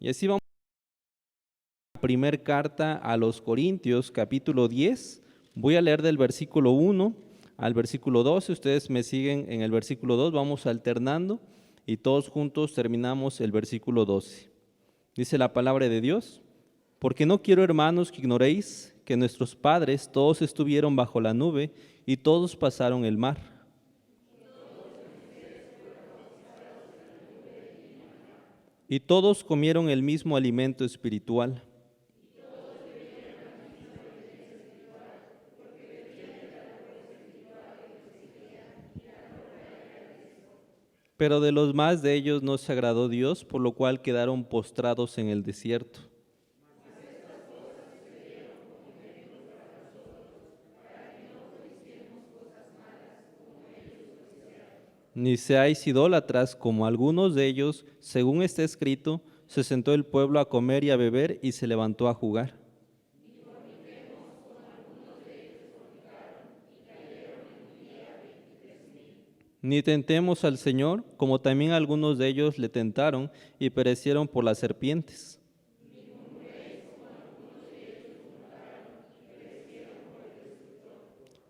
Y así vamos a la primera carta a los Corintios, capítulo 10. Voy a leer del versículo 1 al versículo 12. Ustedes me siguen en el versículo 2, vamos alternando y todos juntos terminamos el versículo 12. Dice la palabra de Dios: porque no quiero, hermanos, que ignoréis que nuestros padres todos estuvieron bajo la nube y todos pasaron el mar. Y todos comieron el mismo alimento espiritual. Pero de los más de ellos no se agradó Dios, por lo cual quedaron postrados en el desierto. Ni seáis idólatras como algunos de ellos, según está escrito, se sentó el pueblo a comer y a beber y se levantó a jugar. Ni tentemos al Señor, como también algunos de ellos le tentaron y perecieron por las serpientes.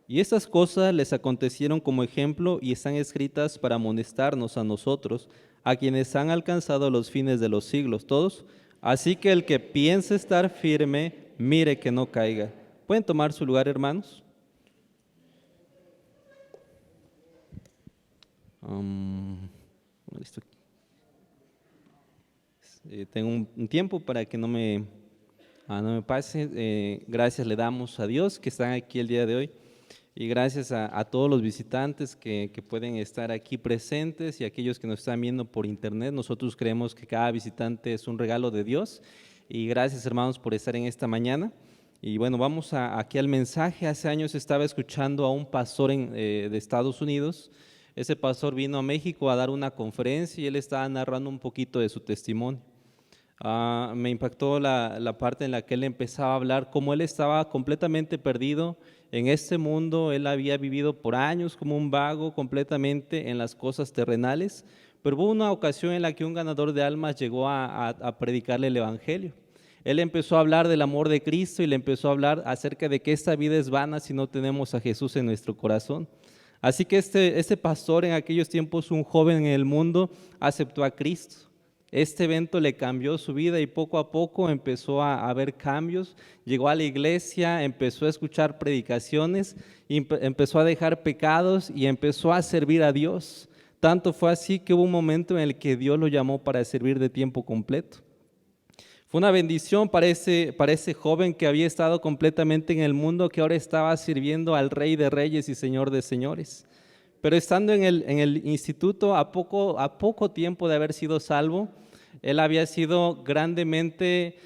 Y estas cosas les acontecieron como ejemplo y están escritas para amonestarnos a nosotros, a quienes han alcanzado los fines de los siglos, todos. Así que el que piense estar firme, mire que no caiga. ¿Pueden tomar su lugar, hermanos? Listo. Tengo un tiempo para que no me pase. Gracias le damos a Dios que están aquí el día de hoy. Y gracias a todos los visitantes que pueden estar aquí presentes y aquellos que nos están viendo por internet. Nosotros creemos que cada visitante es un regalo de Dios. Y gracias, hermanos, por estar en esta mañana. Y bueno, vamos aquí al mensaje. Hace años estaba escuchando a un pastor de Estados Unidos. Ese pastor vino a México a dar una conferencia y él estaba narrando un poquito de su testimonio. Me impactó la parte en la que él empezaba a hablar cómo él estaba completamente perdido en este mundo. Él había vivido por años como un vago completamente en las cosas terrenales, pero hubo una ocasión en la que un ganador de almas llegó a predicarle el evangelio. Él empezó a hablar del amor de Cristo y le empezó a hablar acerca de que esta vida es vana si no tenemos a Jesús en nuestro corazón. Así que este pastor, en aquellos tiempos un joven en el mundo, aceptó a Cristo. Este evento le cambió su vida y poco a poco empezó a ver cambios. Llegó a la iglesia, empezó a escuchar predicaciones, empezó a dejar pecados y empezó a servir a Dios. Tanto fue así que hubo un momento en el que Dios lo llamó para servir de tiempo completo. Fue una bendición para ese joven que había estado completamente en el mundo, que ahora estaba sirviendo al Rey de Reyes y Señor de Señores. Pero estando en el instituto, a poco tiempo de haber sido salvo, él había sido grandemente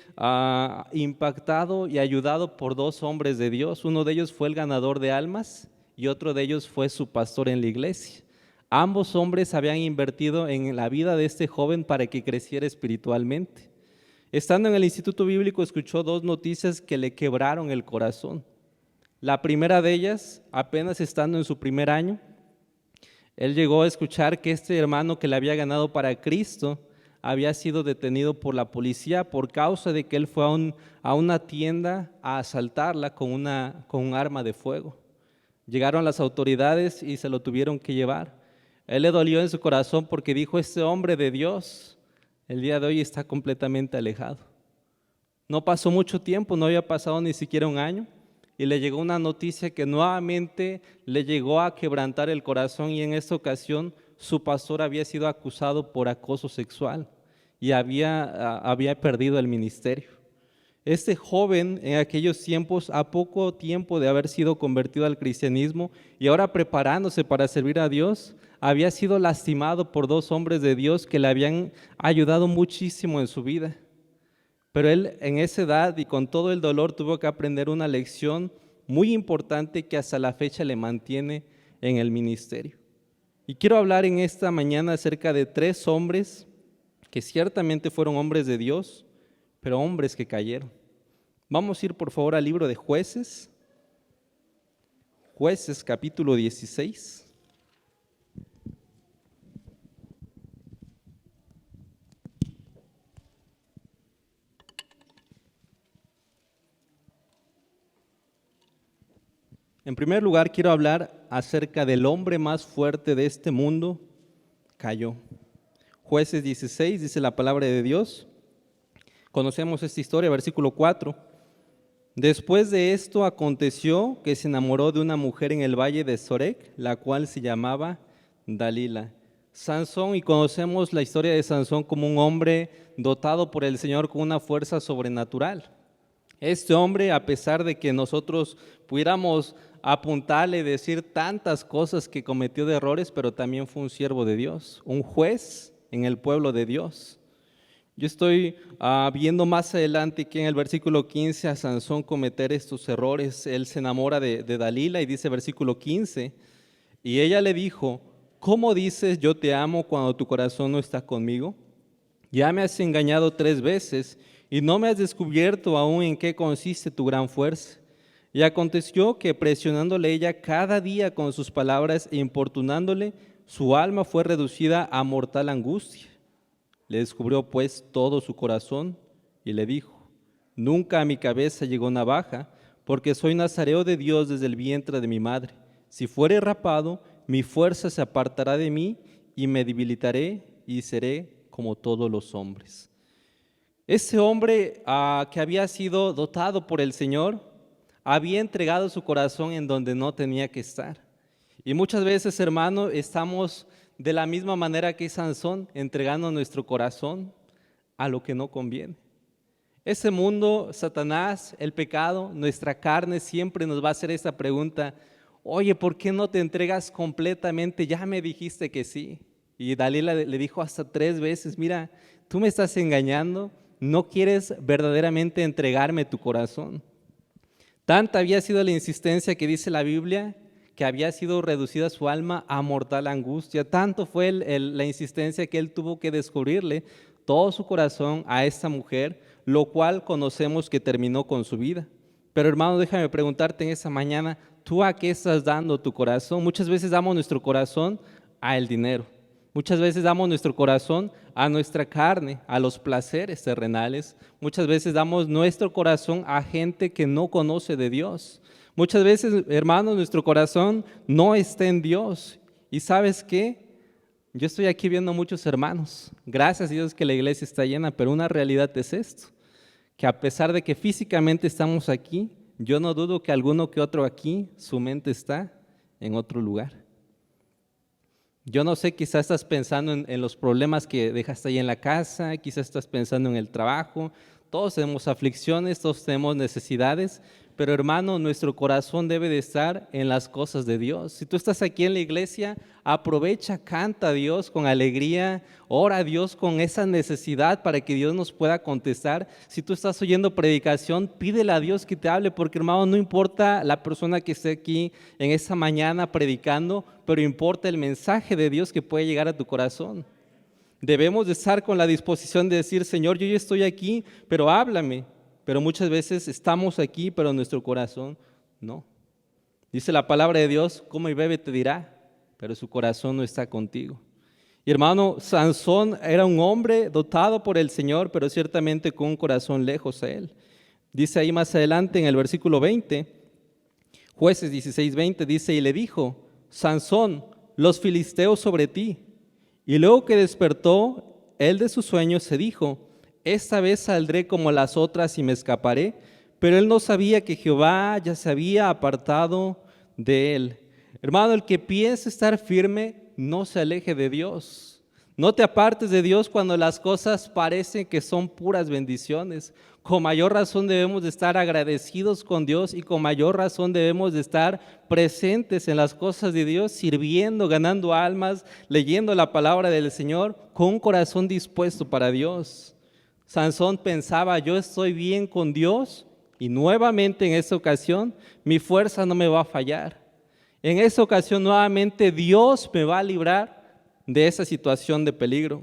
impactado y ayudado por dos hombres de Dios. Uno de ellos fue el ganador de almas y otro de ellos fue su pastor en la iglesia. Ambos hombres habían invertido en la vida de este joven para que creciera espiritualmente. Estando en el instituto bíblico, escuchó dos noticias que le quebraron el corazón. La primera de ellas, apenas estando en su primer año, él llegó a escuchar que este hermano que le había ganado para Cristo había sido detenido por la policía por causa de que él fue a una tienda a asaltarla con un arma de fuego. Llegaron las autoridades y se lo tuvieron que llevar. Él le dolió en su corazón porque dijo: este hombre de Dios el día de hoy está completamente alejado. No pasó mucho tiempo, no había pasado ni siquiera un año, y le llegó una noticia que nuevamente le llegó a quebrantar el corazón, y en esta ocasión su pastor había sido acusado por acoso sexual y había perdido el ministerio. Este joven en aquellos tiempos, a poco tiempo de haber sido convertido al cristianismo y ahora preparándose para servir a Dios, había sido lastimado por dos hombres de Dios que le habían ayudado muchísimo en su vida. Pero él en esa edad y con todo el dolor tuvo que aprender una lección muy importante que hasta la fecha le mantiene en el ministerio. Y quiero hablar en esta mañana acerca de tres hombres que ciertamente fueron hombres de Dios, pero hombres que cayeron. Vamos a ir por favor al libro de Jueces, Jueces capítulo 16. En primer lugar, quiero hablar acerca del hombre más fuerte de este mundo, cayó. Jueces 16 dice la palabra de Dios. Conocemos esta historia, versículo 4. Después de esto aconteció que se enamoró de una mujer en el valle de Sorek, la cual se llamaba Dalila. Sansón, y conocemos la historia de Sansón como un hombre dotado por el Señor con una fuerza sobrenatural. Este hombre, a pesar de que nosotros pudiéramos apuntarle y decir tantas cosas que cometió de errores, pero también fue un siervo de Dios, un juez en el pueblo de Dios. Yo estoy viendo más adelante que en el versículo 15 a Sansón cometer estos errores. Él se enamora de Dalila y dice versículo 15, y ella le dijo: ¿cómo dices yo te amo cuando tu corazón no está conmigo? Ya me has engañado 3 veces y no me has descubierto aún en qué consiste tu gran fuerza. Y aconteció que presionándole ella cada día con sus palabras e importunándole, su alma fue reducida a mortal angustia. Le descubrió pues todo su corazón y le dijo: nunca a mi cabeza llegó navaja, porque soy nazareo de Dios desde el vientre de mi madre. Si fuere rapado, mi fuerza se apartará de mí y me debilitaré y seré como todos los hombres. Ese hombre que había sido dotado por el Señor, había entregado su corazón en donde no tenía que estar. Y muchas veces, hermano, estamos de la misma manera que Sansón, entregando nuestro corazón a lo que no conviene. Ese mundo, Satanás, el pecado, nuestra carne siempre nos va a hacer esta pregunta: oye, ¿por qué no te entregas completamente? Ya me dijiste que sí. Y Dalila le dijo hasta 3 veces: mira, tú me estás engañando, no quieres verdaderamente entregarme tu corazón. Tanta había sido la insistencia que dice la Biblia, que había sido reducida su alma a mortal angustia. Tanto fue la insistencia que él tuvo que descubrirle todo su corazón a esta mujer, lo cual conocemos que terminó con su vida. Pero hermano, déjame preguntarte en esta mañana, ¿tú a qué estás dando tu corazón? Muchas veces damos nuestro corazón al dinero. Muchas veces damos nuestro corazón a nuestra carne, a los placeres terrenales. Muchas veces damos nuestro corazón a gente que no conoce de Dios. Muchas veces, hermanos, nuestro corazón no está en Dios. ¿Y sabes qué? Yo estoy aquí viendo muchos hermanos. Gracias a Dios que la iglesia está llena, pero una realidad es esto, que a pesar de que físicamente estamos aquí, yo no dudo que alguno que otro aquí, su mente está en otro lugar. Yo no sé, quizás estás pensando en los problemas que dejaste ahí en la casa, quizás estás pensando en el trabajo. Todos tenemos aflicciones, todos tenemos necesidades, pero hermano, nuestro corazón debe de estar en las cosas de Dios. Si tú estás aquí en la iglesia, aprovecha, canta a Dios con alegría, ora a Dios con esa necesidad para que Dios nos pueda contestar. Si tú estás oyendo predicación, pídele a Dios que te hable, porque hermano, no importa la persona que esté aquí en esta mañana predicando, pero importa el mensaje de Dios que puede llegar a tu corazón. Debemos de estar con la disposición de decir: Señor, yo ya estoy aquí, pero háblame. Pero muchas veces estamos aquí, pero nuestro corazón no. Dice la palabra de Dios: come y bebe te dirá, pero su corazón no está contigo. Y hermano, Sansón era un hombre dotado por el Señor, pero ciertamente con un corazón lejos a él. Dice ahí más adelante en el versículo 20, Jueces 16:20, dice: y le dijo: Sansón, los filisteos sobre ti. Y luego que despertó él de su sueño, se dijo: esta vez saldré como las otras y me escaparé. Pero él no sabía que Jehová ya se había apartado de él. Hermano, el que piensa estar firme, no se aleje de Dios. No te apartes de Dios cuando las cosas parecen que son puras bendiciones. Con mayor razón debemos de estar agradecidos con Dios, y con mayor razón debemos de estar presentes en las cosas de Dios, sirviendo, ganando almas, leyendo la palabra del Señor con un corazón dispuesto para Dios. Sansón pensaba: yo estoy bien con Dios, y nuevamente en esa ocasión mi fuerza no me va a fallar. En esa ocasión nuevamente Dios me va a librar de esa situación de peligro,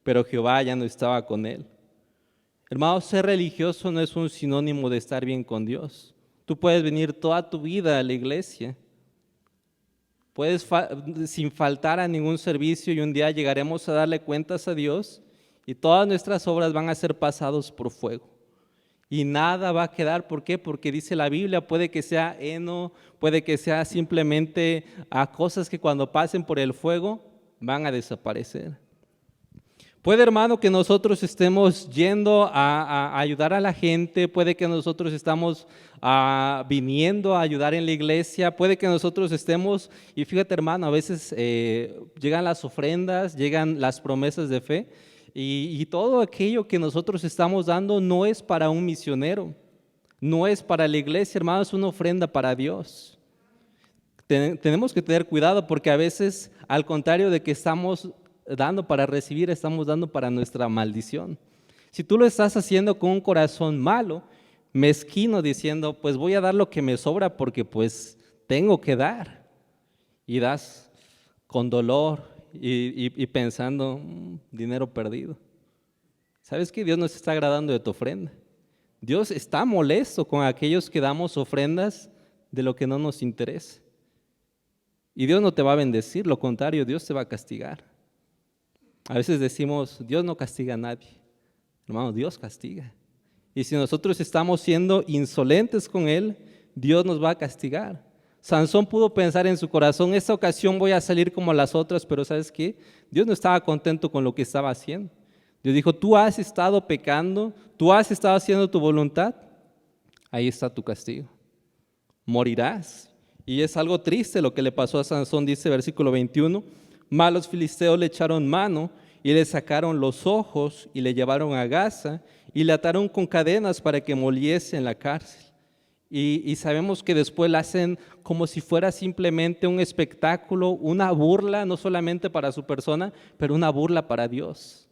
pero Jehová ya no estaba con él. Hermano, ser religioso no es un sinónimo de estar bien con Dios. Tú puedes venir toda tu vida a la iglesia, puedes sin faltar a ningún servicio, y un día llegaremos a darle cuentas a Dios, y todas nuestras obras van a ser pasadas por fuego. y nada va a quedar. ¿Por qué? Porque dice la Biblia, puede que sea heno, puede que sea simplemente a cosas que cuando pasen por el fuego van a desaparecer. Puede, hermano, que nosotros estemos yendo a ayudar a la gente, puede que nosotros estamos viniendo a ayudar en la iglesia, puede que nosotros estemos, y fíjate, hermano, a veces llegan las ofrendas, llegan las promesas de fe, y todo aquello que nosotros estamos dando no es para un misionero, no es para la iglesia, hermano, es una ofrenda para Dios. Tenemos que tener cuidado porque a veces, al contrario de que estamos dando para recibir, estamos dando para nuestra maldición. Si tú lo estás haciendo con un corazón malo, mezquino, diciendo, pues voy a dar lo que me sobra porque pues tengo que dar, y das con dolor y pensando, dinero perdido. ¿Sabes qué? Dios no se está agradando de tu ofrenda. Dios está molesto con aquellos que damos ofrendas de lo que no nos interesa. Y Dios no te va a bendecir, lo contrario, Dios te va a castigar. A veces decimos, Dios no castiga a nadie. Hermano, Dios castiga. Y si nosotros estamos siendo insolentes con Él, Dios nos va a castigar. Sansón pudo pensar en su corazón, esta ocasión voy a salir como las otras, pero ¿sabes qué? Dios no estaba contento con lo que estaba haciendo. Dios dijo, tú has estado pecando, tú has estado haciendo tu voluntad, ahí está tu castigo. Morirás. Y es algo triste lo que le pasó a Sansón, dice versículo 21, mas los filisteos le echaron mano y le sacaron los ojos y le llevaron a Gaza y le ataron con cadenas para que moliese en la cárcel. Y sabemos que después la hacen como si fuera simplemente un espectáculo, una burla, no solamente para su persona, pero una burla para Dios.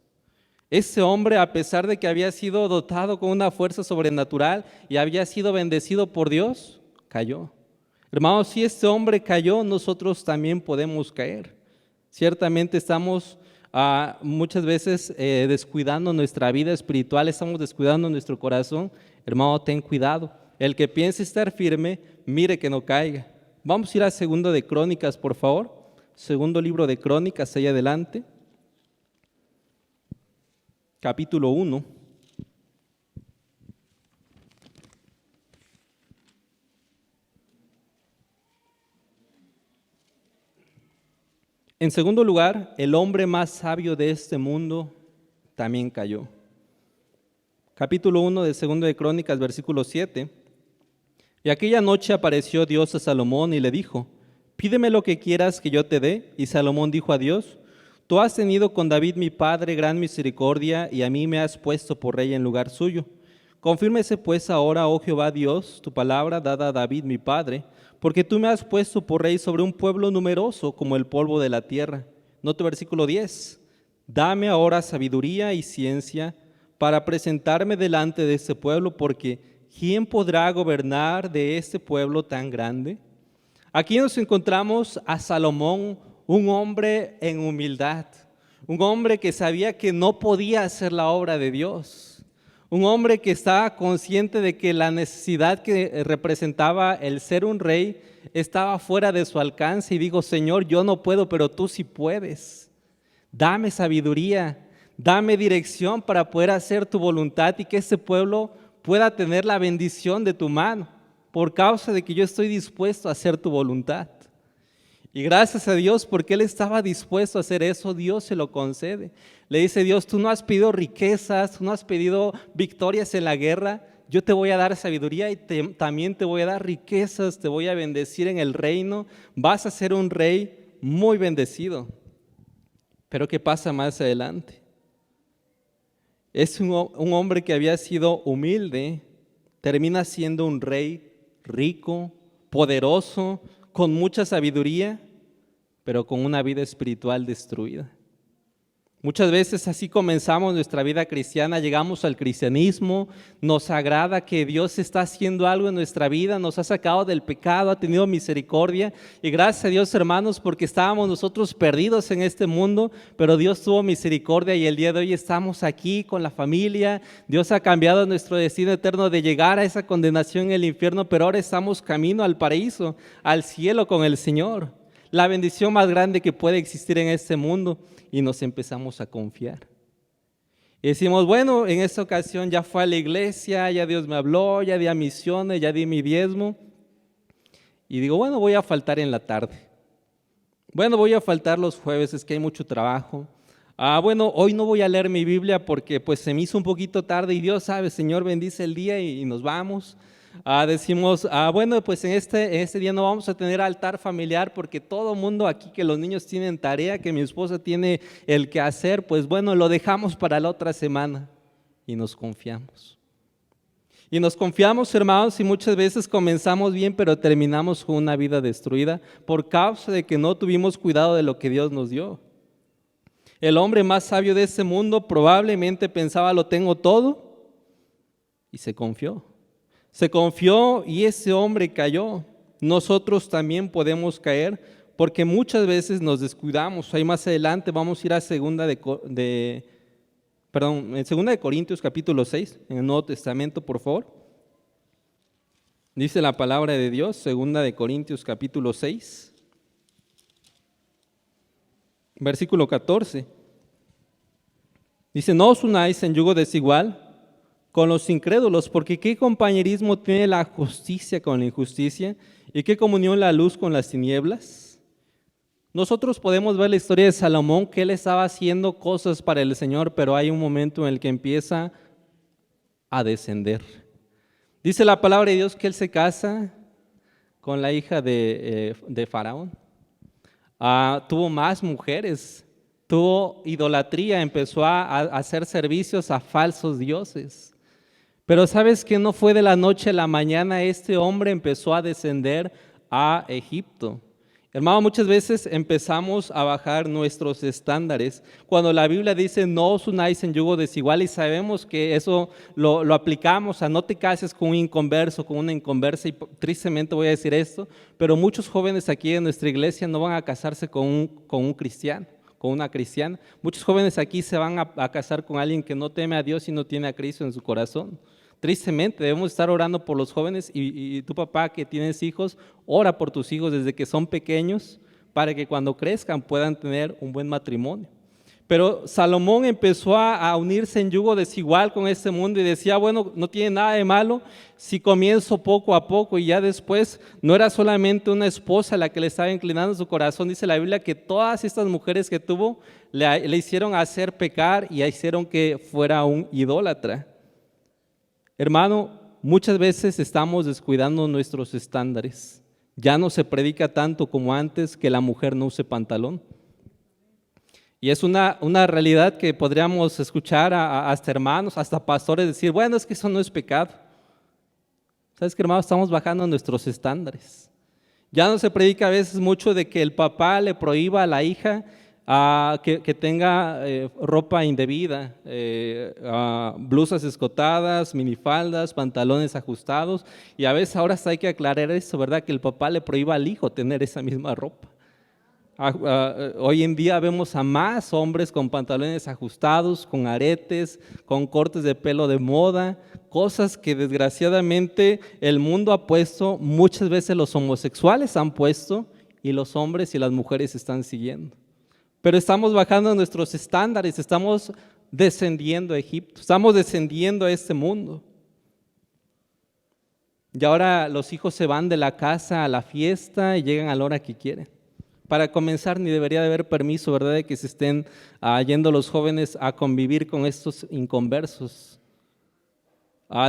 Ese hombre, a pesar de que había sido dotado con una fuerza sobrenatural y había sido bendecido por Dios, cayó. Hermanos, si este hombre cayó, nosotros también podemos caer. Ciertamente estamos muchas veces descuidando nuestra vida espiritual, estamos descuidando nuestro corazón. Hermano, ten cuidado. El que piense estar firme, mire que no caiga. Vamos a ir a Segundo de Crónicas, por favor. Segundo libro de Crónicas, ahí adelante. Capítulo 1. En segundo lugar, el hombre más sabio de este mundo también cayó. Capítulo 1 de Segundo de Crónicas, versículo 7. Y aquella noche apareció Dios a Salomón y le dijo, pídeme lo que quieras que yo te dé. Y Salomón dijo a Dios, tú has tenido con David mi padre gran misericordia y a mí me has puesto por rey en lugar suyo. Confírmese pues ahora, oh Jehová Dios, tu palabra dada a David mi padre, porque tú me has puesto por rey sobre un pueblo numeroso como el polvo de la tierra. Note versículo 10. Dame ahora sabiduría y ciencia para presentarme delante de este pueblo, porque ¿quién podrá gobernar de este pueblo tan grande? Aquí nos encontramos a Salomón, un hombre en humildad, un hombre que sabía que no podía hacer la obra de Dios. Un hombre que estaba consciente de que la necesidad que representaba el ser un rey estaba fuera de su alcance y dijo, Señor, yo no puedo, pero tú sí puedes. Dame sabiduría, dame dirección para poder hacer tu voluntad y que este pueblo pueda tener la bendición de tu mano por causa de que yo estoy dispuesto a hacer tu voluntad. Y gracias a Dios, porque él estaba dispuesto a hacer eso, Dios se lo concede. Le dice Dios, tú no has pedido riquezas, tú no has pedido victorias en la guerra, yo te voy a dar sabiduría y también te voy a dar riquezas, te voy a bendecir en el reino, vas a ser un rey muy bendecido. Pero ¿qué pasa más adelante? Es un hombre que había sido humilde, termina siendo un rey rico, poderoso, con mucha sabiduría, pero con una vida espiritual destruida. Muchas veces así comenzamos nuestra vida cristiana, llegamos al cristianismo, nos agrada que Dios está haciendo algo en nuestra vida, nos ha sacado del pecado, ha tenido misericordia y gracias a Dios, hermanos, porque estábamos nosotros perdidos en este mundo, pero Dios tuvo misericordia y el día de hoy estamos aquí con la familia. Dios ha cambiado nuestro destino eterno de llegar a esa condenación en el infierno, pero ahora estamos camino al paraíso, al cielo con el Señor. La bendición más grande que puede existir en este mundo, y nos empezamos a confiar. Y decimos, bueno, en esta ocasión ya fue a la iglesia, ya Dios me habló, ya di a misiones, ya di mi diezmo. Y digo, bueno, voy a faltar en la tarde. Bueno, voy a faltar los jueves, es que hay mucho trabajo. Bueno, hoy no voy a leer mi Biblia porque pues se me hizo un poquito tarde y Dios sabe, Señor, bendice el día y nos vamos. Decimos, bueno, pues en este día no vamos a tener altar familiar porque todo el mundo aquí, que los niños tienen tarea, que mi esposa tiene el que hacer, pues bueno, lo dejamos para la otra semana y nos confiamos. Y nos confiamos, hermanos, y muchas veces comenzamos bien, pero terminamos con una vida destruida por causa de que no tuvimos cuidado de lo que Dios nos dio. El hombre más sabio de este mundo probablemente pensaba, lo tengo todo, y se confió. Se confió y ese hombre cayó. Nosotros también podemos caer porque muchas veces nos descuidamos. Ahí más adelante vamos a ir a en 2 Corintios capítulo 6, en el Nuevo Testamento, por favor. Dice la palabra de Dios, 2 Corintios capítulo 6, versículo 14. Dice, no os unáis en yugo desigual con los incrédulos, porque ¿qué compañerismo tiene la justicia con la injusticia? ¿Y qué comunión la luz con las tinieblas? Nosotros podemos ver la historia de Salomón, que él estaba haciendo cosas para el Señor, pero hay un momento en el que empieza a descender. Dice la palabra de Dios que él se casa con la hija de Faraón. Tuvo más mujeres, tuvo idolatría, empezó a hacer servicios a falsos dioses. Pero ¿sabes qué? No fue de la noche a la mañana, este hombre empezó a descender a Egipto. Hermano, muchas veces empezamos a bajar nuestros estándares. Cuando la Biblia dice no os unáis en yugo desigual, y sabemos que eso lo aplicamos a no te cases con un inconverso, con una inconversa, y tristemente voy a decir esto, pero muchos jóvenes aquí en nuestra iglesia no van a casarse con un cristiano, con una cristiana. Muchos jóvenes aquí se van a casar con alguien que no teme a Dios y no tiene a Cristo en su corazón. Tristemente debemos estar orando por los jóvenes y tu papá que tienes hijos, ora por tus hijos desde que son pequeños para que cuando crezcan puedan tener un buen matrimonio. Pero Salomón empezó a unirse en yugo desigual con este mundo y decía, bueno, no tiene nada de malo si comienzo poco a poco, y ya después no era solamente una esposa la que le estaba inclinando su corazón. Dice la Biblia que todas estas mujeres que tuvo le hicieron hacer pecar y hicieron que fuera un idólatra. Hermano, muchas veces estamos descuidando nuestros estándares. Ya no se predica tanto como antes que la mujer no use pantalón. Y es una realidad que podríamos escuchar hasta hermanos, hasta pastores decir, bueno, es que eso no es pecado. ¿Sabes qué, hermano? Estamos bajando nuestros estándares. Ya no se predica a veces mucho de que el papá le prohíba a la hija que tenga ropa indebida, blusas escotadas, minifaldas, pantalones ajustados, y a veces ahora hasta hay que aclarar eso, ¿verdad? Que el papá le prohíba al hijo tener esa misma ropa. Hoy en día vemos a más hombres con pantalones ajustados, con aretes, con cortes de pelo de moda, cosas que desgraciadamente el mundo ha puesto, muchas veces los homosexuales han puesto y los hombres y las mujeres están siguiendo. Pero estamos bajando nuestros estándares, estamos descendiendo a Egipto, estamos descendiendo a este mundo. Y ahora los hijos se van de la casa a la fiesta y llegan a la hora que quieren. Para comenzar, ni debería de haber permiso, ¿verdad?, de que se estén yendo los jóvenes a convivir con estos inconversos.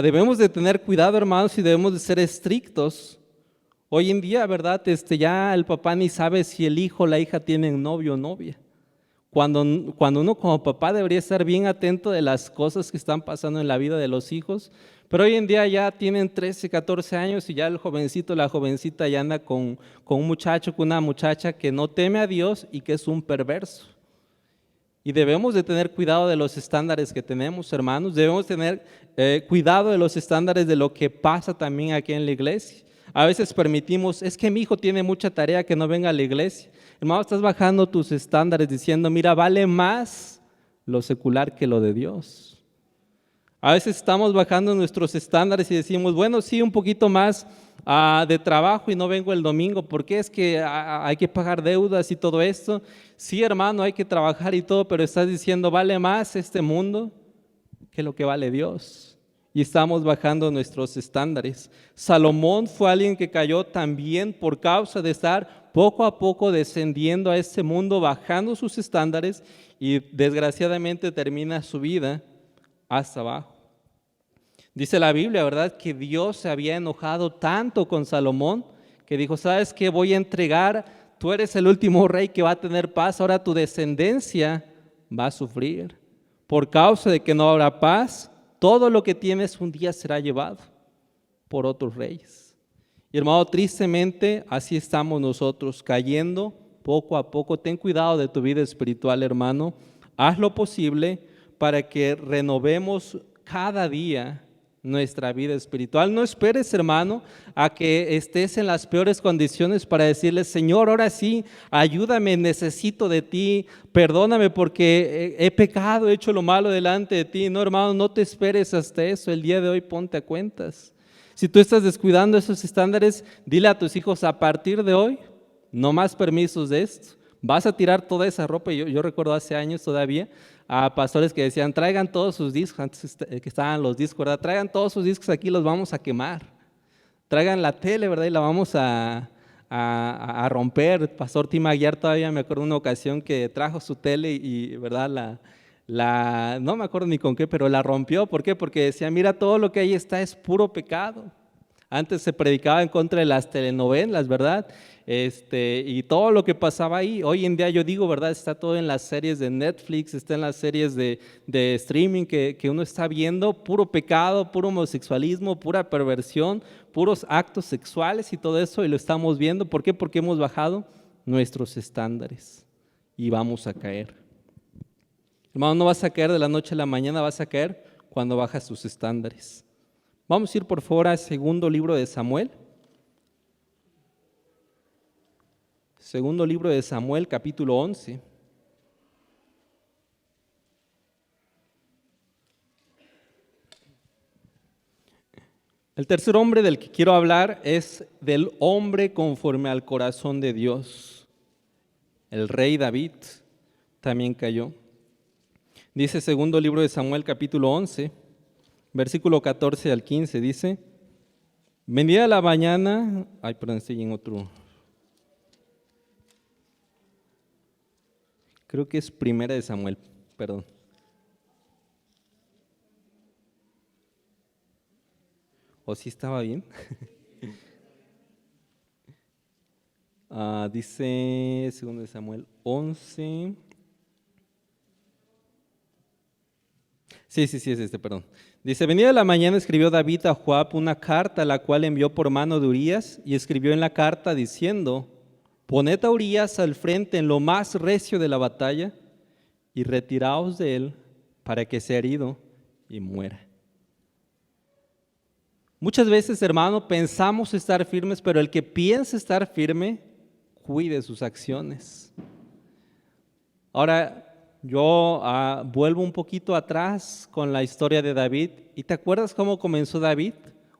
Debemos de tener cuidado, hermanos, y debemos de ser estrictos. Hoy en día, ¿verdad? Ya el papá ni sabe si el hijo o la hija tienen novio o novia. Cuando uno como papá debería estar bien atento de las cosas que están pasando en la vida de los hijos, pero hoy en día ya tienen 13, 14 años y ya el jovencito, la jovencita ya anda con un muchacho, con una muchacha que no teme a Dios y que es un perverso. Y debemos de tener cuidado de los estándares que tenemos, hermanos. Debemos tener cuidado de los estándares de lo que pasa también aquí en la iglesia. A veces permitimos, es que mi hijo tiene mucha tarea, que no venga a la iglesia. Hermano, estás bajando tus estándares diciendo, mira, vale más lo secular que lo de Dios. A veces estamos bajando nuestros estándares y decimos, bueno, sí, un poquito más de trabajo y no vengo el domingo, porque es que hay que pagar deudas y todo esto. Sí, hermano, hay que trabajar y todo, pero estás diciendo, ¿vale más este mundo ¿qué es lo que vale Dios? Y estamos bajando nuestros estándares. Salomón fue alguien que cayó también por causa de estar poco a poco descendiendo a este mundo, bajando sus estándares, y desgraciadamente termina su vida hasta abajo. Dice la Biblia, ¿verdad?, que Dios se había enojado tanto con Salomón que dijo: ¿sabes qué? Voy a entregar, tú eres el último rey que va a tener paz, ahora tu descendencia va a sufrir. Por causa de que no habrá paz, todo lo que tienes un día será llevado por otros reyes. Y hermano, tristemente así estamos nosotros, cayendo poco a poco. Ten cuidado de tu vida espiritual, hermano. Haz lo posible para que renovemos cada día nuestra vida espiritual. No esperes, hermano, a que estés en las peores condiciones para decirle: Señor, ahora sí, ayúdame, necesito de ti, perdóname porque he pecado, he hecho lo malo delante de ti. No, hermano, no te esperes hasta eso. El día de hoy ponte a cuentas. Si tú estás descuidando esos estándares, dile a tus hijos: a partir de hoy, no más permisos de esto. Vas a tirar toda esa ropa. Yo recuerdo hace años todavía a pastores que decían: traigan todos sus discos, antes que estaban los discos, ¿verdad? Traigan todos sus discos aquí, los vamos a quemar. Traigan la tele, ¿verdad? Y la vamos a romper. El pastor Tim Aguiar todavía me acuerdo una ocasión que trajo su tele y ¿verdad? No me acuerdo ni con qué, pero la rompió. ¿Por qué? Porque decía: mira, todo lo que ahí está es puro pecado. Antes se predicaba en contra de las telenovelas, ¿verdad? Y todo lo que pasaba ahí. Hoy en día yo digo, ¿verdad? Está todo en las series de Netflix, está en las series de streaming que uno está viendo. Puro pecado, puro homosexualismo, pura perversión, puros actos sexuales y todo eso, y lo estamos viendo. ¿Por qué? Porque hemos bajado nuestros estándares y vamos a caer. Hermano, no vas a caer de la noche a la mañana, vas a caer cuando bajas tus estándares. Vamos a ir por favor al segundo libro de Samuel. Segundo libro de Samuel, capítulo 11. El tercer hombre del que quiero hablar es del hombre conforme al corazón de Dios. El rey David también cayó. Dice segundo libro de Samuel, capítulo 11, versículo 14 al 15, dice: venía la mañana, estoy en otro, creo que es primera de Samuel, perdón. ¿O sí estaba bien? Dice segundo de Samuel 11. Sí, es perdón. Dice: venida la mañana escribió David a Joab una carta, la cual envió por mano de Urías, y escribió en la carta diciendo: poned a Urías al frente en lo más recio de la batalla, y retiraos de él para que sea herido y muera. Muchas veces, hermano, pensamos estar firmes, pero el que piensa estar firme, cuide sus acciones. Ahora, yo vuelvo un poquito atrás con la historia de David. ¿Y te acuerdas cómo comenzó David?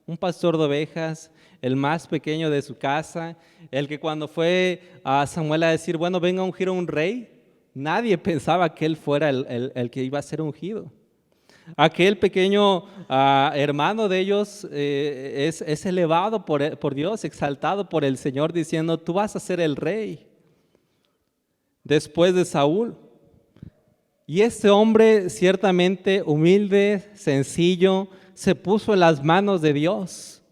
Un pastor de ovejas, el más pequeño de su casa, el que cuando fue a Samuel a decir: bueno, venga a ungir a un rey, nadie pensaba que él fuera el que iba a ser ungido. Aquel pequeño hermano de ellos es elevado por Dios, exaltado por el Señor, diciendo: tú vas a ser el rey después de Saúl. Y este hombre, ciertamente humilde, sencillo, se puso en las manos de Dios.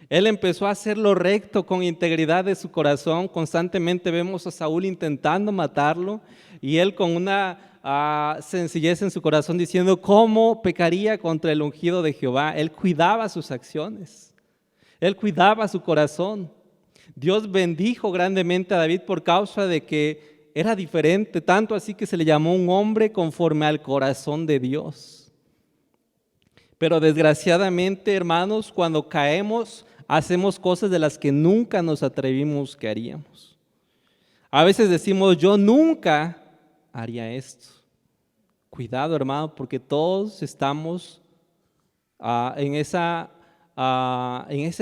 Él empezó a hacer lo recto con integridad de su corazón. Constantemente vemos a Saúl intentando matarlo, y él con una sencillez en su corazón diciendo: ¿cómo pecaría contra el ungido de Jehová? Él cuidaba sus acciones, él cuidaba su corazón. Dios bendijo grandemente a David por causa de que era diferente, tanto así que se le llamó un hombre conforme al corazón de Dios. Pero desgraciadamente, hermanos, cuando caemos, hacemos cosas de las que nunca nos atrevimos que haríamos. A veces decimos: yo nunca haría esto. Cuidado, hermano, porque todos estamos en ese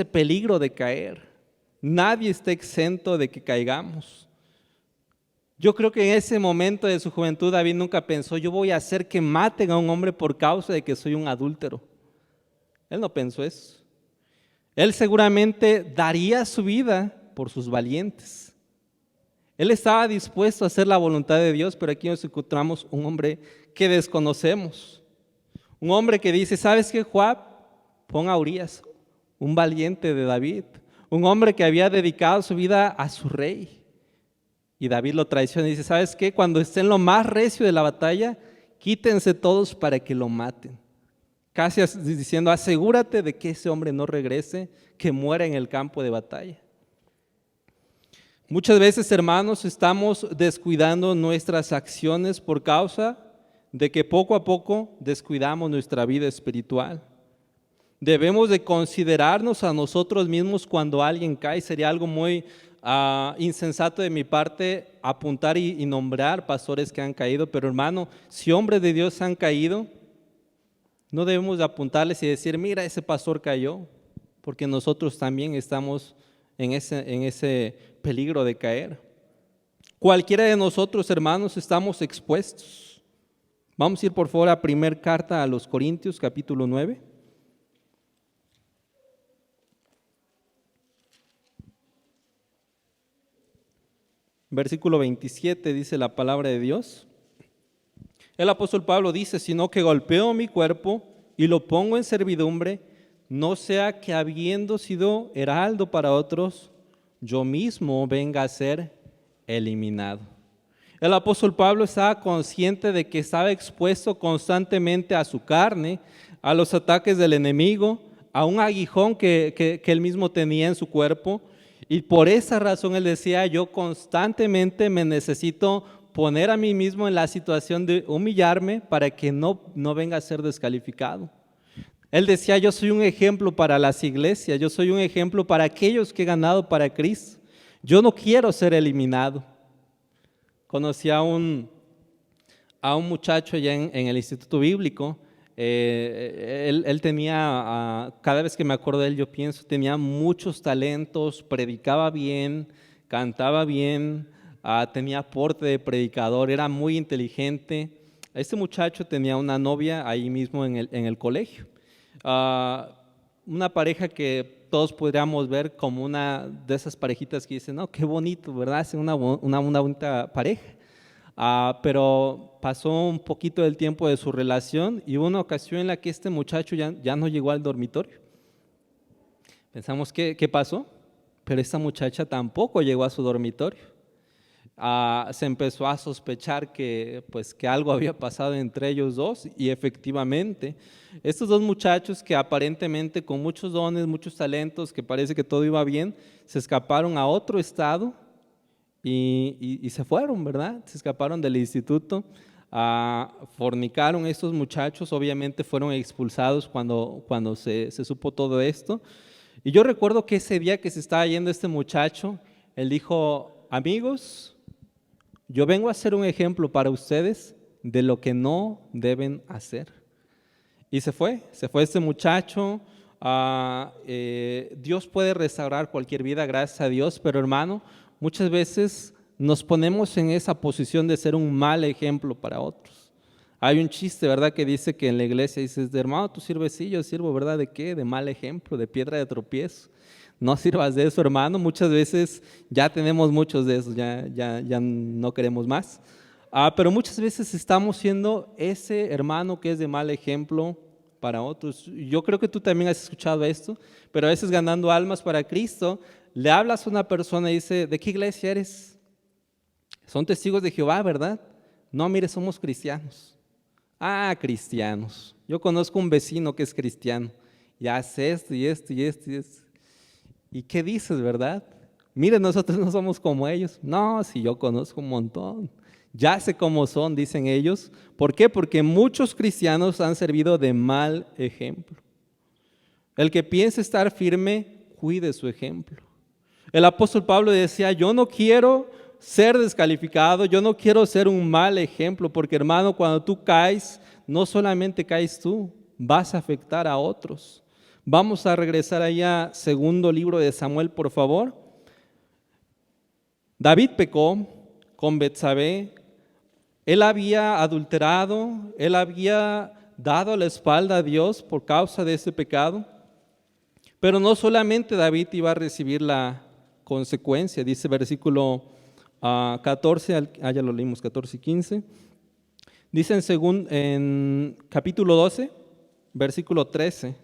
peligro de caer. Nadie está exento de que caigamos. Yo creo que en ese momento de su juventud David nunca pensó, yo voy a hacer que maten a un hombre por causa de que soy un adúltero. Él no pensó eso. Él seguramente daría su vida por sus valientes. Él estaba dispuesto a hacer la voluntad de Dios, pero aquí nos encontramos un hombre que desconocemos. Un hombre que dice, ¿sabes qué, Joab? Pon a Urías, un valiente de David. Un hombre que había dedicado su vida a su rey. Y David lo traiciona y dice, ¿sabes qué? Cuando esté en lo más recio de la batalla, quítense todos para que lo maten. Casi diciendo, asegúrate de que ese hombre no regrese, que muera en el campo de batalla. Muchas veces, hermanos, estamos descuidando nuestras acciones por causa de que poco a poco descuidamos nuestra vida espiritual. Debemos de considerarnos a nosotros mismos cuando alguien cae. Sería algo muy insensato de mi parte apuntar y nombrar pastores que han caído, pero hermano, si hombres de Dios han caído, no debemos de apuntarles y decir, mira, ese pastor cayó, porque nosotros también estamos en ese peligro de caer. Cualquiera de nosotros, hermanos, estamos expuestos. Vamos a ir por favor a primera carta a los Corintios, capítulo 9. Versículo 27 dice la palabra de Dios. El apóstol Pablo dice, sino que golpeo mi cuerpo y lo pongo en servidumbre, no sea que habiendo sido heraldo para otros, yo mismo venga a ser eliminado. El apóstol Pablo estaba consciente de que estaba expuesto constantemente a su carne, a los ataques del enemigo, a un aguijón que él mismo tenía en su cuerpo, y por esa razón él decía, yo constantemente me necesito poner a mí mismo en la situación de humillarme para que no venga a ser descalificado. Él decía, yo soy un ejemplo para las iglesias, yo soy un ejemplo para aquellos que he ganado para Cristo. Yo no quiero ser eliminado. Conocí a un muchacho allá en el Instituto Bíblico. Él tenía, cada vez que me acuerdo de él, yo pienso, tenía muchos talentos, predicaba bien, cantaba bien, tenía aporte de predicador, era muy inteligente. Este muchacho tenía una novia ahí mismo en el colegio. Una pareja que todos podríamos ver como una de esas parejitas que dicen, no, qué bonito, ¿verdad? Es una bonita pareja. Pero pasó un poquito del tiempo de su relación y hubo una ocasión en la que este muchacho ya no llegó al dormitorio. Pensamos, ¿qué pasó? Pero esta muchacha tampoco llegó a su dormitorio. Se empezó a sospechar que algo había pasado entre ellos dos y efectivamente estos dos muchachos que aparentemente con muchos dones, muchos talentos, que parece que todo iba bien, se escaparon a otro estado y se fueron, ¿verdad? Se escaparon del instituto, fornicaron estos muchachos, obviamente fueron expulsados cuando se supo todo esto. Y yo recuerdo que ese día que se estaba yendo este muchacho, él dijo, amigos, yo vengo a ser un ejemplo para ustedes de lo que no deben hacer. Y se fue este muchacho. Dios puede restaurar cualquier vida, gracias a Dios, pero hermano, muchas veces nos ponemos en esa posición de ser un mal ejemplo para otros. Hay un chiste, ¿verdad?, que dice que en la iglesia dices, hermano, tú sirves, sí, yo sirvo, ¿verdad? ¿De qué? De mal ejemplo, de piedra de tropiezo. No sirvas de eso, hermano. Muchas veces ya tenemos muchos de esos, ya no queremos más. Pero muchas veces estamos siendo ese hermano que es de mal ejemplo para otros. Yo creo que tú también has escuchado esto, pero a veces ganando almas para Cristo, le hablas a una persona y dice, ¿de qué iglesia eres? Son testigos de Jehová, ¿verdad? No, mire, somos cristianos. Cristianos. Yo conozco un vecino que es cristiano. Ya hace esto y esto y esto y esto. ¿Y qué dices, verdad? Mire, nosotros no somos como ellos. No, si yo conozco un montón. Ya sé cómo son, dicen ellos. ¿Por qué? Porque muchos cristianos han servido de mal ejemplo. El que piense estar firme, cuide su ejemplo. El apóstol Pablo decía, yo no quiero ser descalificado, yo no quiero ser un mal ejemplo, porque hermano, cuando tú caes, no solamente caes tú, vas a afectar a otros. Vamos a regresar allá, segundo libro de Samuel, por favor. David pecó, con Betsabé. Él había adulterado, él había dado la espalda a Dios por causa de ese pecado. Pero no solamente David iba a recibir la consecuencia, dice versículo 14, ya lo leímos, 14 y 15. Dice en capítulo 12, versículo 13.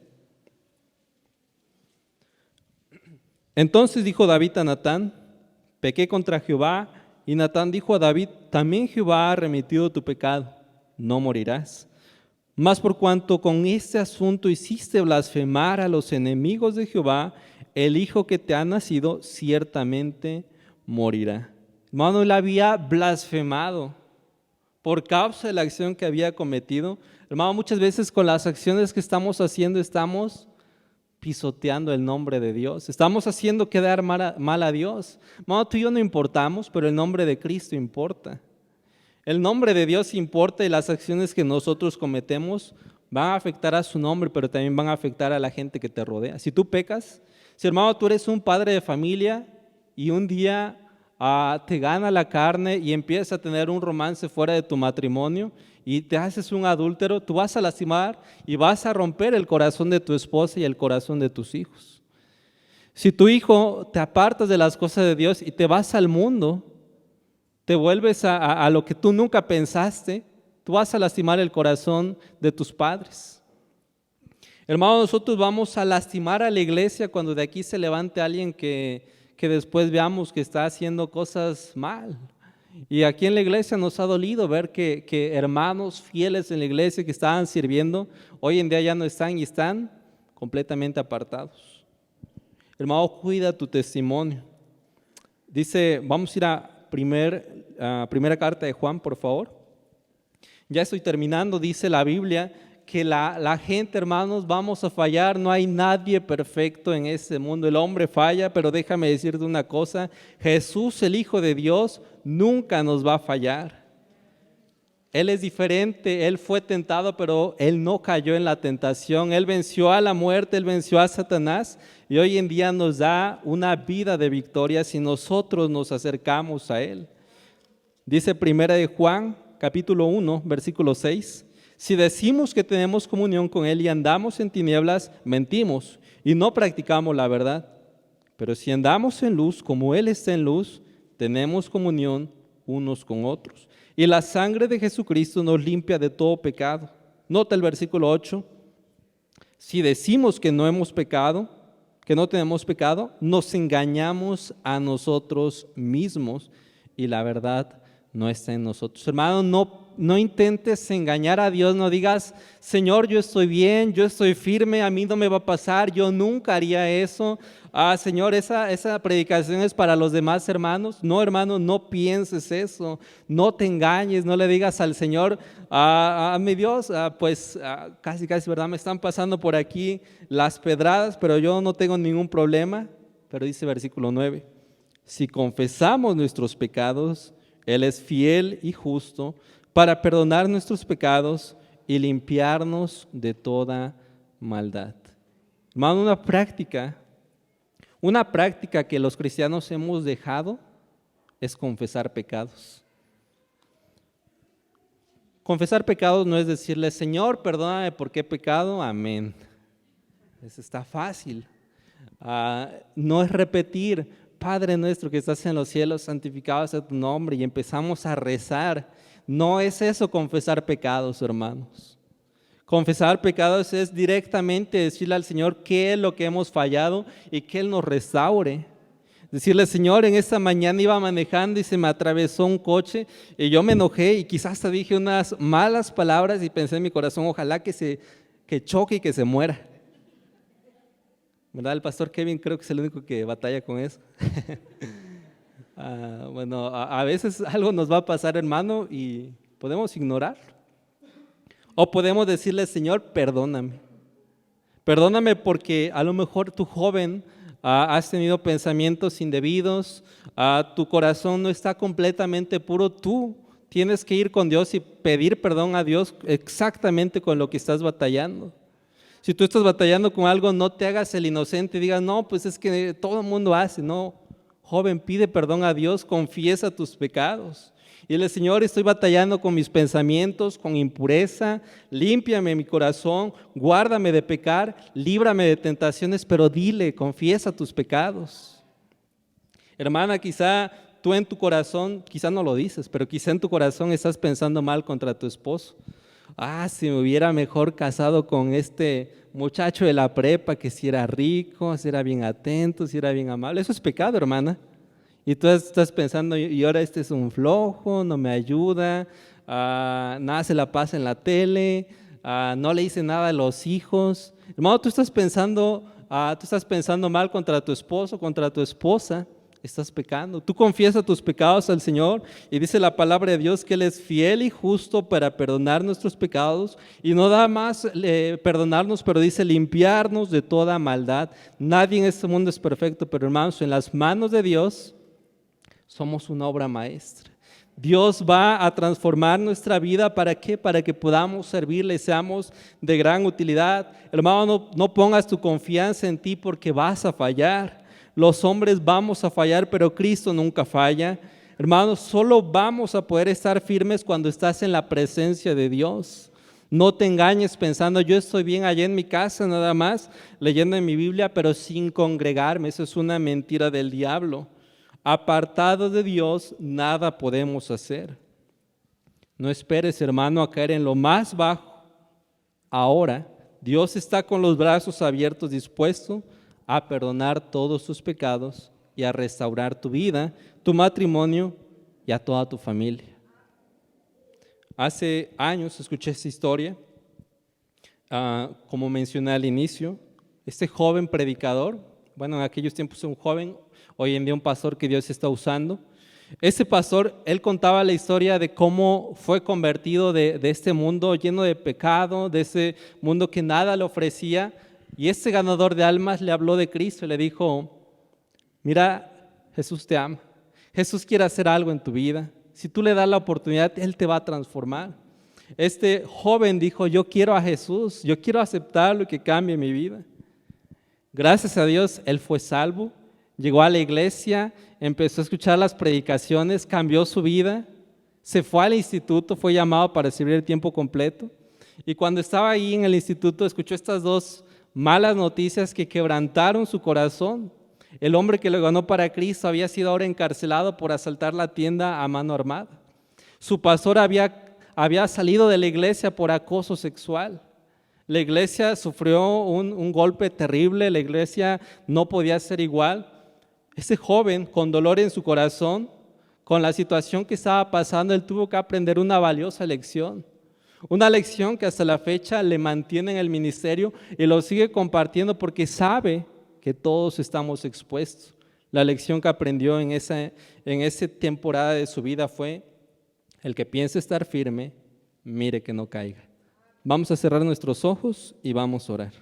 Entonces dijo David a Natán: pequé contra Jehová. Y Natán dijo a David: también Jehová ha remitido tu pecado, no morirás. Mas por cuanto con este asunto hiciste blasfemar a los enemigos de Jehová, el hijo que te ha nacido ciertamente morirá. Hermano, él había blasfemado por causa de la acción que había cometido. Hermano, muchas veces con las acciones que estamos haciendo estamos pisoteando el nombre de Dios. Estamos haciendo quedar mal a Dios. Hermano, tú y yo no importamos, pero el nombre de Cristo importa. El nombre de Dios importa y las acciones que nosotros cometemos van a afectar a su nombre, pero también van a afectar a la gente que te rodea. Si tú pecas, si hermano tú eres un padre de familia y un día te gana la carne y empiezas a tener un romance fuera de tu matrimonio y te haces un adúltero, tú vas a lastimar y vas a romper el corazón de tu esposa y el corazón de tus hijos. Si tu hijo te apartas de las cosas de Dios y te vas al mundo, te vuelves a lo que tú nunca pensaste, tú vas a lastimar el corazón de tus padres. Hermanos, nosotros vamos a lastimar a la iglesia cuando de aquí se levante alguien que después veamos que está haciendo cosas mal. Y aquí en la iglesia nos ha dolido ver que hermanos fieles en la iglesia que estaban sirviendo, hoy en día ya no están y están completamente apartados. Hermano, cuida tu testimonio. Dice, vamos a ir a primera carta de Juan, por favor. Ya estoy terminando. Dice la Biblia que la gente, hermanos, vamos a fallar. No hay nadie perfecto en este mundo. El hombre falla, pero déjame decirte una cosa: Jesús, el Hijo de Dios, nunca nos va a fallar. Él es diferente, Él fue tentado, pero Él no cayó en la tentación. Él venció a la muerte, Él venció a Satanás y hoy en día nos da una vida de victoria si nosotros nos acercamos a Él. Dice primera de Juan, capítulo 1, versículo 6. Si decimos que tenemos comunión con Él y andamos en tinieblas, mentimos y no practicamos la verdad. Pero si andamos en luz, como Él está en luz, tenemos comunión unos con otros. Y la sangre de Jesucristo nos limpia de todo pecado. Nota el versículo 8. Si decimos que no hemos pecado, que no tenemos pecado, nos engañamos a nosotros mismos y la verdad no está en nosotros. Hermano, no intentes engañar a Dios, no digas: Señor, yo estoy bien, yo estoy firme, a mí no me va a pasar, yo nunca haría eso. Señor, esa predicación es para los demás hermanos. No, hermano, no pienses eso, no te engañes, no le digas al Señor: mi Dios, casi, ¿verdad? Me están pasando por aquí las pedradas, pero yo no tengo ningún problema. Pero dice versículo 9, si confesamos nuestros pecados, Él es fiel y justo para perdonar nuestros pecados y limpiarnos de toda maldad. Hermano, una práctica que los cristianos hemos dejado es confesar pecados. Confesar pecados no es decirle: Señor, perdóname porque he pecado, amén. Eso está fácil. No es repetir: Padre nuestro que estás en los cielos, santificado sea tu nombre, y empezamos a rezar. No es eso confesar pecados, hermanos. Confesar pecados es directamente decirle al Señor qué es lo que hemos fallado y que Él nos restaure. Decirle: Señor, en esta mañana iba manejando y se me atravesó un coche y yo me enojé y quizás te dije unas malas palabras y pensé en mi corazón: ojalá que choque y que se muera. ¿Verdad? El pastor Kevin creo que es el único que batalla con eso. A veces algo nos va a pasar, hermano, y podemos ignorarlo. O podemos decirle: Señor, perdóname. Perdóname porque a lo mejor tú, joven, has tenido pensamientos indebidos, tu corazón no está completamente puro. Tú tienes que ir con Dios y pedir perdón a Dios exactamente con lo que estás batallando. Si tú estás batallando con algo, no te hagas el inocente y digas: no, pues es que todo el mundo hace. No, Joven, pide perdón a Dios, confiesa tus pecados. Y dile: Señor, estoy batallando con mis pensamientos, con impureza, límpiame mi corazón, guárdame de pecar, líbrame de tentaciones, pero dile, confiesa tus pecados. Hermana, quizá tú en tu corazón, quizá no lo dices, pero quizá en tu corazón estás pensando mal contra tu esposo. Si me hubiera mejor casado con este muchacho de la prepa, que si era rico, si era bien atento, si era bien amable. Eso es pecado, hermana. Y tú estás pensando: y ahora este es un flojo, no me ayuda, nada, se la pasa en la tele, no le dice nada a los hijos. Hermano, tú estás pensando mal contra tu esposo, contra tu esposa. Estás pecando. Tú confiesas tus pecados al Señor y dice la palabra de Dios que Él es fiel y justo para perdonar nuestros pecados, y no da más perdonarnos, pero dice limpiarnos de toda maldad. Nadie en este mundo es perfecto, pero hermanos, en las manos de Dios somos una obra maestra. Dios va a transformar nuestra vida. ¿Para qué? Para que podamos servirle y seamos de gran utilidad. Hermano, no pongas tu confianza en ti, porque vas a fallar. Los hombres vamos a fallar, pero Cristo nunca falla. Hermanos, solo vamos a poder estar firmes cuando estás en la presencia de Dios. No te engañes pensando: yo estoy bien allá en mi casa nada más, leyendo en mi Biblia, pero sin congregarme. Eso es una mentira del diablo. Apartados de Dios, nada podemos hacer. No esperes, hermano, a caer en lo más bajo. Ahora, Dios está con los brazos abiertos, dispuesto a perdonar todos tus pecados y a restaurar tu vida, tu matrimonio y a toda tu familia. Hace años escuché esta historia, como mencioné al inicio, este joven predicador, bueno, en aquellos tiempos un joven, hoy en día un pastor que Dios está usando. Ese pastor, él contaba la historia de cómo fue convertido de este mundo lleno de pecado, de ese mundo que nada le ofrecía. Y este ganador de almas le habló de Cristo y le dijo: mira, Jesús te ama. Jesús quiere hacer algo en tu vida. Si tú le das la oportunidad, Él te va a transformar. Este joven dijo: yo quiero a Jesús, yo quiero aceptarlo y que cambie mi vida. Gracias a Dios, él fue salvo, llegó a la iglesia, empezó a escuchar las predicaciones, cambió su vida, se fue al instituto, fue llamado para servir el tiempo completo. Y cuando estaba ahí en el instituto, escuchó estas dos malas noticias que quebrantaron su corazón. El hombre que lo ganó para Cristo había sido ahora encarcelado por asaltar la tienda a mano armada. Su pastor había salido de la iglesia por acoso sexual. La iglesia sufrió un golpe terrible, la iglesia no podía ser igual. Ese joven, con dolor en su corazón, con la situación que estaba pasando, él tuvo que aprender una valiosa lección. Una lección que hasta la fecha le mantiene en el ministerio y lo sigue compartiendo porque sabe que todos estamos expuestos. La lección que aprendió en esa temporada de su vida fue: el que piense estar firme, mire que no caiga. Vamos a cerrar nuestros ojos y vamos a orar.